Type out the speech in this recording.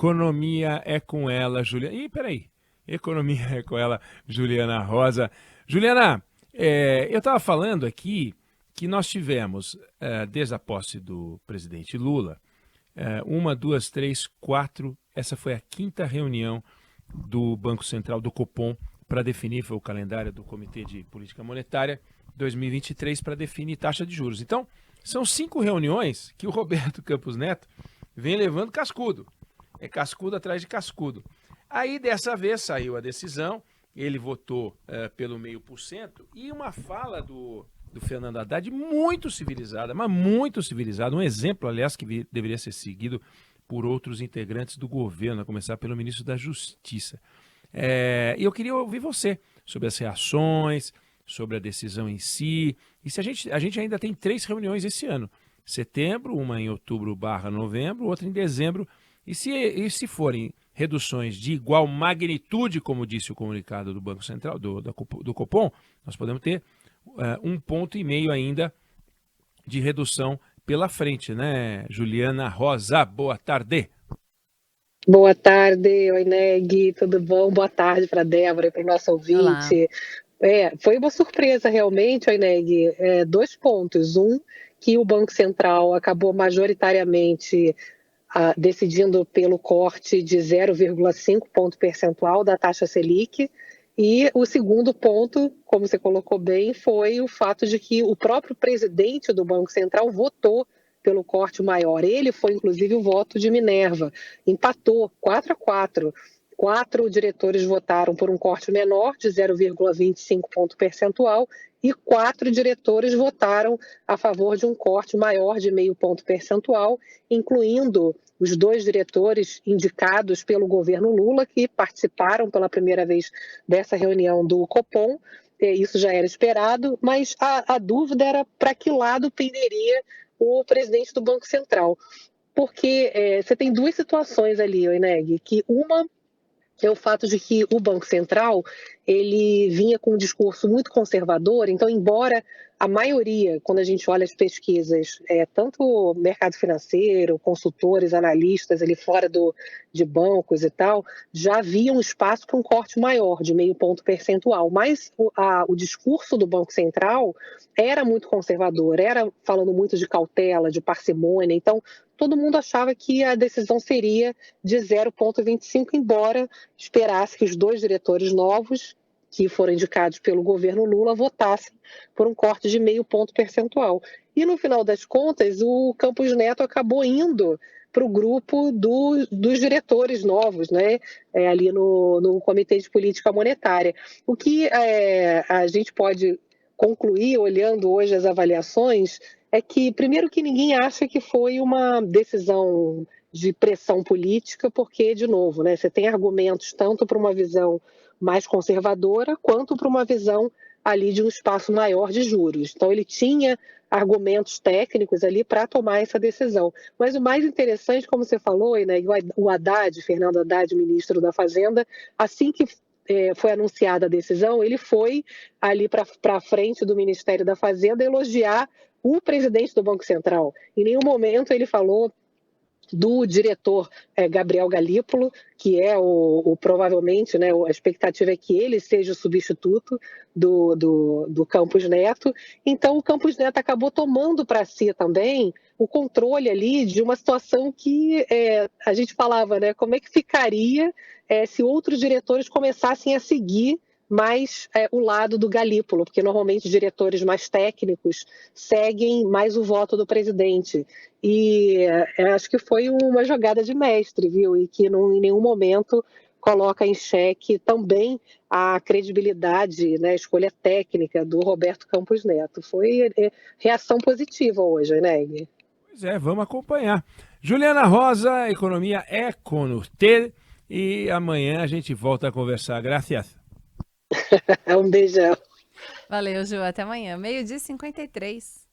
Economia é com ela, Juliana. Ih, peraí. Economia é com ela, Juliana Rosa. Juliana, eu estava falando aqui que nós tivemos, desde a posse do presidente Lula, uma, duas, três, quatro. Essa foi a quinta reunião do Banco Central, do Copom, para definir, foi o calendário do Comitê de Política Monetária 2023, para definir taxa de juros. Então, são 5 reuniões que o Roberto Campos Neto vem levando cascudo. É cascudo atrás de cascudo. Aí, dessa vez, saiu a decisão, ele votou pelo 0,5%, e uma fala do Fernando Haddad muito civilizada, mas muito civilizada, um exemplo, aliás, que deveria ser seguido por outros integrantes do governo, a começar pelo ministro da Justiça. E eu queria ouvir você sobre as reações, sobre a decisão em si, e se a gente ainda tem 3 reuniões esse ano, setembro, uma em outubro/novembro, outra em dezembro, e se forem reduções de igual magnitude, como disse o comunicado do Banco Central, do Copom, nós podemos ter 1,5 ponto ainda de redução pela frente, né, Juliana Rosa? Boa tarde. Boa tarde, oi Neg, tudo bom? Boa tarde para a Débora e para o nosso ouvinte. Foi uma surpresa realmente, oi Neg. 2 pontos. Um, que o Banco Central acabou majoritariamente decidindo pelo corte de 0,5 ponto percentual da taxa Selic. E o segundo ponto, como você colocou bem, foi o fato de que o próprio presidente do Banco Central votou pelo corte maior. Ele foi, inclusive, o voto de Minerva. Empatou 4-4. 4 diretores votaram por um corte menor, de 0,25 ponto percentual, e 4 diretores votaram a favor de um corte maior de 0,5 ponto percentual, incluindo os 2 diretores indicados pelo governo Lula, que participaram pela primeira vez dessa reunião do Copom. Isso já era esperado, mas a dúvida era para que lado penderia o presidente do Banco Central. Porque você tem 2 situações ali, Eneg, que uma é o fato de que o Banco Central ele vinha com um discurso muito conservador, então, embora a maioria, quando a gente olha as pesquisas, tanto o mercado financeiro, consultores, analistas ali fora de bancos e tal, já havia um espaço para um corte maior, de 0,5 ponto percentual, mas o discurso do Banco Central era muito conservador, era falando muito de cautela, de parcimônia, então todo mundo achava que a decisão seria de 0,25, embora esperasse que os 2 diretores novos, que foram indicados pelo governo Lula, votassem por um corte de 0,5 ponto percentual. E, no final das contas, o Campos Neto acabou indo para o grupo dos diretores novos, né? Ali no Comitê de Política Monetária. O que a gente pode concluir, olhando hoje as avaliações, é que, primeiro, que ninguém acha que foi uma decisão de pressão política, porque, de novo, né, você tem argumentos tanto para uma visão mais conservadora, quanto para uma visão ali de um espaço maior de juros. Então, ele tinha argumentos técnicos ali para tomar essa decisão. Mas o mais interessante, como você falou, né, o Haddad, Fernando Haddad, ministro da Fazenda, assim que foi anunciada a decisão, ele foi ali para frente do Ministério da Fazenda elogiar o presidente do Banco Central. Em nenhum momento ele falou do diretor Gabriel Galípolo, que é provavelmente, né, a expectativa é que ele seja o substituto do Campos Neto. Então, o Campos Neto acabou tomando para si também o controle ali de uma situação que a gente falava, né, como é que ficaria se outros diretores começassem a seguir mais o lado do Galípolo, porque normalmente diretores mais técnicos seguem mais o voto do presidente. E acho que foi uma jogada de mestre, viu? E que em nenhum momento coloca em xeque também a credibilidade, né, a escolha técnica do Roberto Campos Neto. Foi reação positiva hoje, né? Pois vamos acompanhar. Juliana Rosa, Economia é com você, e amanhã a gente volta a conversar. Gracias. Um beijão. Valeu, Ju. Até amanhã. 12h53.